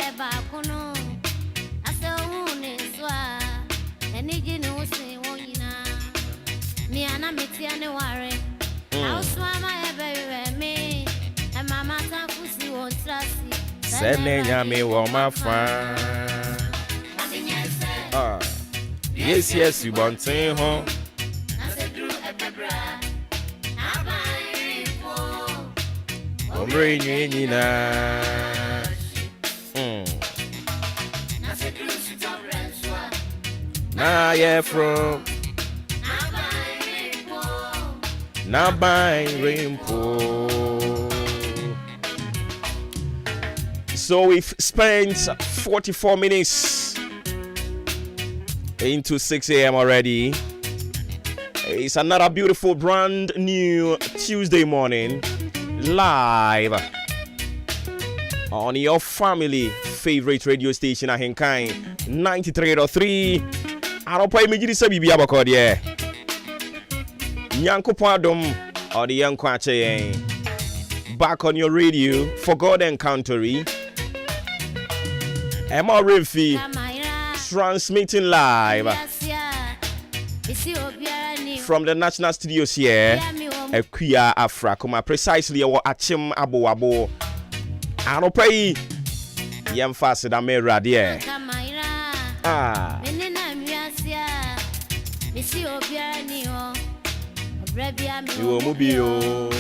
eba kuno. Ase une swa. Eniji ni usi wonyina. Mi ana mitiane ware. Na uswama ebe me. E mama tafusi wontrasi. Sene nyame wo mafa. Yes, yes, you want to ho. Omre nyina. Na ye from na by rainbow. So we've spent 44 minutes into 6 a.m. already. It's another beautiful brand new Tuesday morning live on your family favorite radio station AHENKAN933FM. Aropa imejiri sabibi abakode ye. Nyanko Padom or the young Kwache. Back on your radio for God Encountery. Emma Refi transmitting live from the National Studios here. Ekuya Afrakoma precisely our Achim Abo. Aropai Yem Fasid Amera dear. You will move you.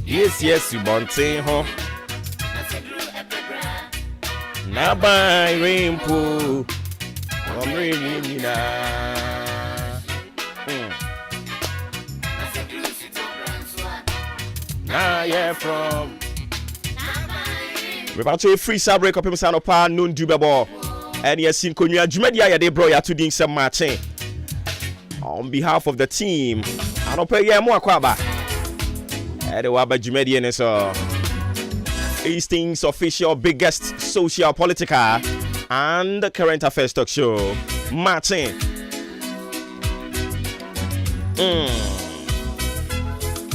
Yes, oh, yes, you want to ho. Na by rainbow. Omre nyina. Na ye from. We're about to a free sub break up him sound up noon dubebo. And yes, in Konya Jumedia ya de bro ya to doing some matching. On behalf of the team, I don't pay ya more kwaba. Edewaba Jumedia so Hastings official biggest social, political and current affairs talk show. Martin.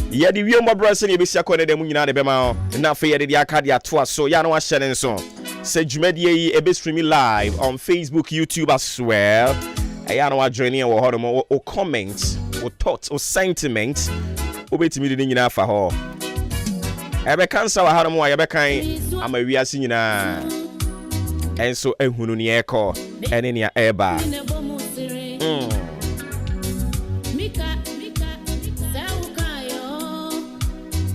Yeah, the real my brothers and you be seconded them in the bema. Now for the Arcadia tour, so ya know what sharing so. Say Jumedia a bit streaming live on Facebook, YouTube as well. I know what joining or comments or thoughts or sentiments. Obey me the in for her. Ebe cancer wa haramu ya bekan ama wiase nyina enso ehunu ne eko ene ne eba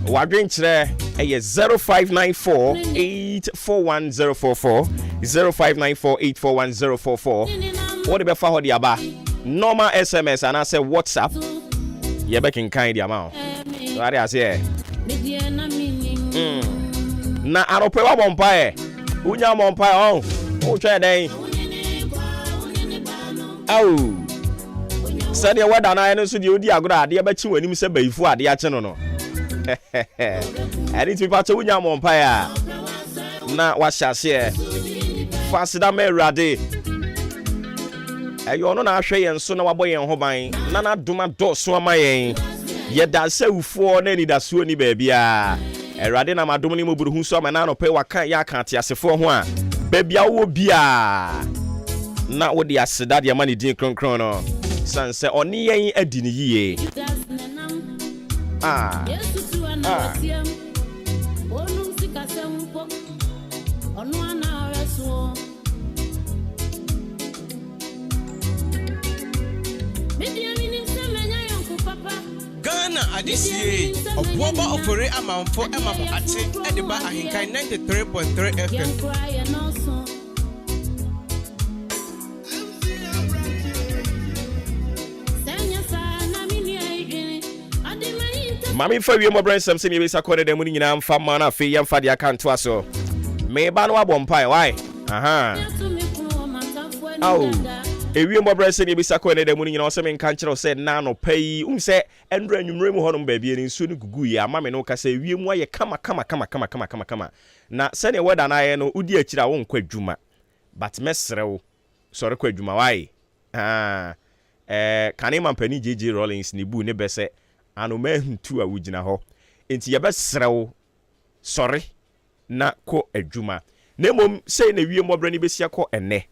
wadwen kire eye 0594841044 0594841044 what be fa ho de aba normal SMS and I say WhatsApp ye bekin kan di ama so ari ase na arope wa bompae unya bompae o twa den au sade wada na ene so de odi agora ade ba chi wanim se baifu ade a che no ani ti pacho unya bompae a na wa hyase fasida merade ayo no na ahwe yen so na wabɔ yen ho ban na na doma dɔso ama yen yɛda sɛ ufuo na ni da so ni ba bia erade na madom ni moburu hu so ama na no pe waka ya kan te asefo ho a ba bia wo bia na wo de aseda de ama ni din kronkron no san sɛ ɔne yen adi ni yie Ghana adisiye Obuoba Ofori Amanfo emamo ate ediba AHENKAN933FM. Mami fa wie mo brensem se ne be sakode dem ni nyina mfa ma na fe yamfa de aka nto aso. Me ba no abompai why? Aha. Au. Ewie mo brensem ne be sakode dem ni nyina o se me nka nkire o se na no pai. Se endra nwumre mu hono ba bia ni nsuo ni gugu ya ama me no ka se ewie mu aye kama. Na se ne weda na aye no udi akira wo nkwa adwuma. But mesrew. Sorry kwa adwuma why? Kane mampani JJ Rollins ni bu ne bese anoma huntu a wugina ho enti ye besrew sorry na ko adwuma na mom sei na wie mobra ni besia ko enne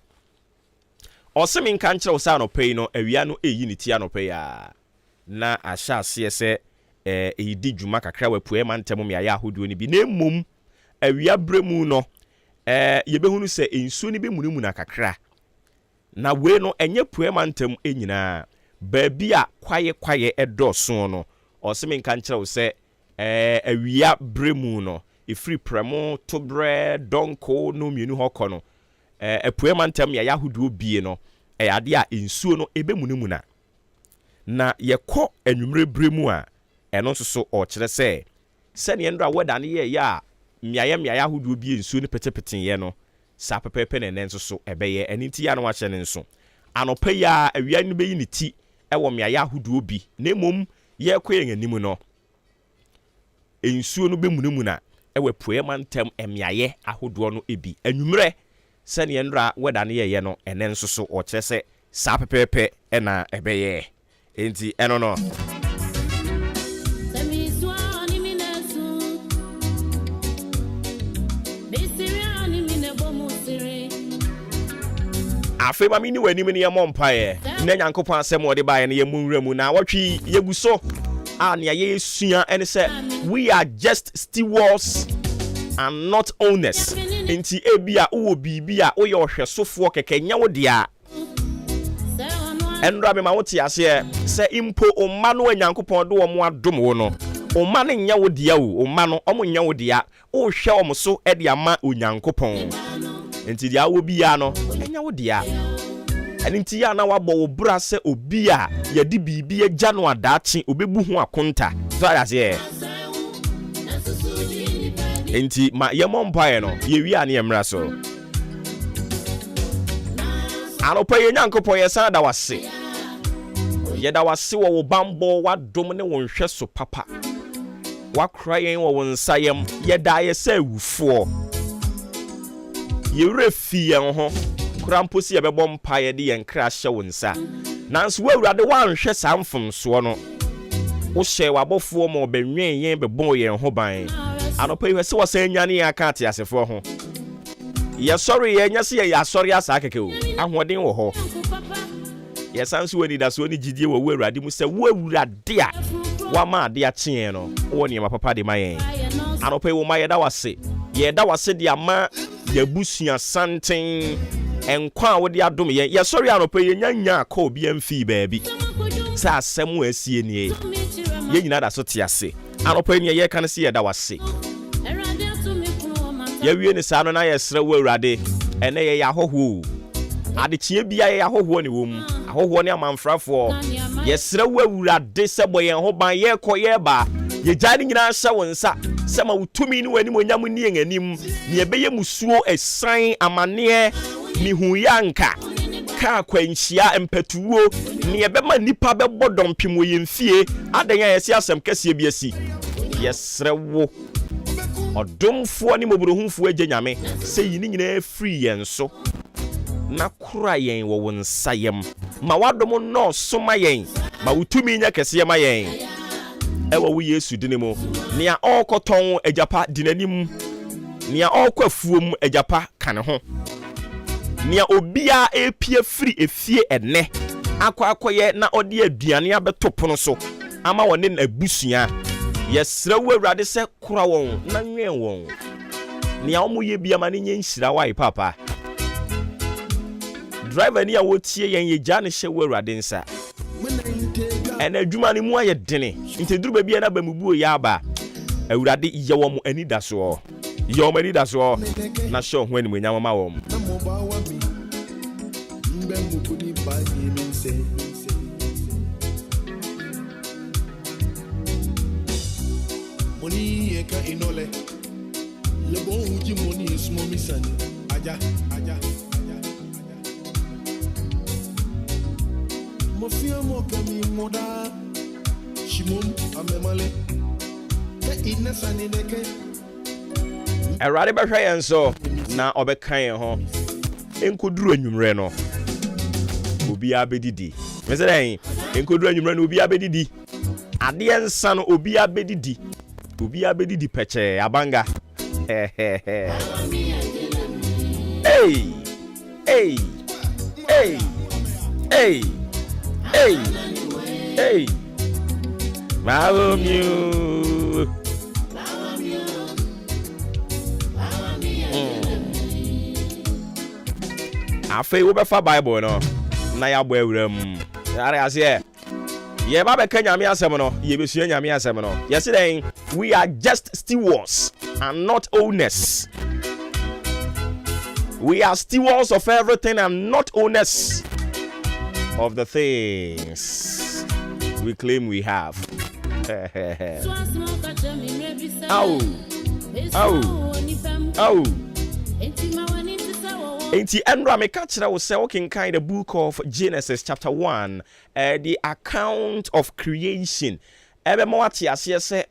osemi nka nkire osa no pay no awia no eyi ni ti anope ya na ahya ase se eyidi dwuma kakra wapue mantem me aya ahodo ni bi na mom awia bremu no ye behunu se ensuo ni be munemu na kakra na we no enye pue mantem enyina baabi a kwaye edoso no osemi nka nkire wo se awia bremu no ifri premo tobre donko no mienu hokọ no epue mantem ya yahudu bie no ade a ensuo no ebe munemu na yekọ anwumre bremu a eno so o kire se ne ndra weda ne ye ya miaye yahudu bie ensuo ne petepeten ye no sa pepepe ne nso so ebeye aniti ya no ahye ne nso anopa ya awia ne beyi ne ti ewo miaye yahudu bi na mom ye kọ yen anim no ensuo no be munemu ewe pue mantem emiaye ahodo no ebi anwumre se ne ndra weda ne ye no ene nso so o kire se sa pepepe na ebeye enti eno no afi ma mini wani mini yemo mpae na nyankopon asem ode bae na yemunwura mu na watwi yeguso a ne ye sua ene se we are just stewards and not owners enti ebia wo bibia wo ye ohwesofo keke nya wo dia enra me ma wote ase se impo omma no nyankopon do wo mo adom wo no omma ne nya wo dia wo omma no omo nya wo dia wo hwe omo so e dia ma onyankopon enti dia wo bia no nya wo dia enti ya na wabọ wo bra se obi a ye di bibi agya no adaachi obebu ho akonta so ase enti ma ye mompae no ye wi ane emra so anopa ye nyankopon ye san da wase ye da wase wo bambo wadom ne wo nhwe so papa wakra yen wo nsayem ye da ye sa awufo ye refi yen ho krampo si ebebo mpa ye de yen kra hye wonsa nanso wawurade wanhwe samfom so no wo hye wabofo mo benwen yen bebo yen ho ban anopa ye se wasanyane ya ka ate asefo ho ye sorry ye nya se ye sorry asa keke o ahoden wo ho ye sanso wani da so ni gidie wo wawurade mu se wawurade a wama ade a kyen no wo ne ma papa de mayen anopa ye wo ma ye da wase de ama ye busua santen enkwa wo de adom ye sorry anopa ye nya ka obi amfi baabi sa asem asie nie ye nyina da so te ase anopa ye ye kan se ye da wase ye wie ne sa no na ye sere wo awurade ene ye yahoho adechie bia ye yahoho ne wom ahoho ne amanfrafo ye sere wo awurade se boyen ho ban ye kọ ye ba ye jani nyina hye wonsa se ma wutumi ni wani monyam ni en anim ne ebeye musuo esan amane ni huyanka ka kwanhia empatuo ne ebema nipa bebodom pimo yemfie adanya yesi asem kase bi asi yesre wo odomfo ni moburohumfo agye nyame se yini nyina free yen so na kura yen wo wonsayem ma wadom no soma yen ma wutumi nya kase ma yen ewa wo Yesu dinemu nia okoton ajapa dinanim nia okwafuom ajapa kane ho nia obia epie free efie enne akwakoye na ode aduane abetopono so ama wone na abusua yesra wo awurade se kura won na nwen won nia omoye bia ma ne nya nhira wai papa driver ni a wotie yen ye gya ne hye wo awurade nsa ena adwuma ne mu aye dene nteduru ba bia na ba mubuo ya aba awurade ye wo mo anidaso na show ho animu nyama ma wo mo inole. Le bon uji money is mommy son. Aja. Mofia mo kami moda. Shimon amemale. Ke inesa ni neke. Erade behwe yen so na obekan yen ho. Enkuduru anwumre no. Obi abedidi. Mese den enkuduru anwumre no obi abedidi. Ade ensa no obi abedidi. Obi abedidi peche abanga. Hey. Afei wo be fa Bible no na ya bo awuram. Are ase ye ba be kan nyame asem no ye be sua nyame asem no. Yes then we are just stewards and not owners. We are stewards of everything and not owners of the things we claim we have. Ow. Enti Andra me catch that was walking kind the book of Genesis chapter 1, the account of creation. Ebe mo ati ase say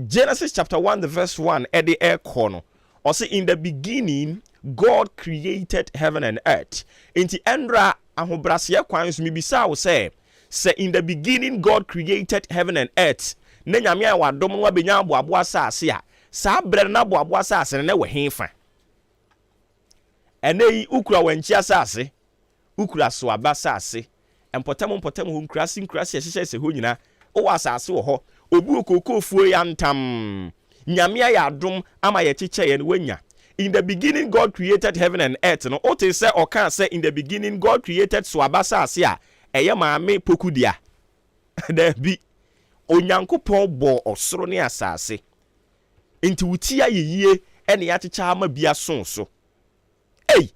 Genesis chapter 1 the verse 1 at the air corner. Or say in the beginning God created heaven and earth. Enti Andra ahobrasia kwan so mibisa wo say in the beginning God created heaven and earth. Na nyame a wadom no abenya aboabo asase a saa bre na aboabo asase na we henfa. Enei ukura wanchi asase, ukura so abasase, empotam ho nkrasi ehye se ho nyina, o asase wo ho, obu okokofuo ya ntam. Nyame ya adom ama ye chiche ye wanya. In the beginning God created heaven and earth. No ote say o kan say in the beginning God created so abasase a eye maame pokudia. There be onyankopon bo osoro ne asase. Enti wuti ayeye ene ya chicha ama bia so. Hey,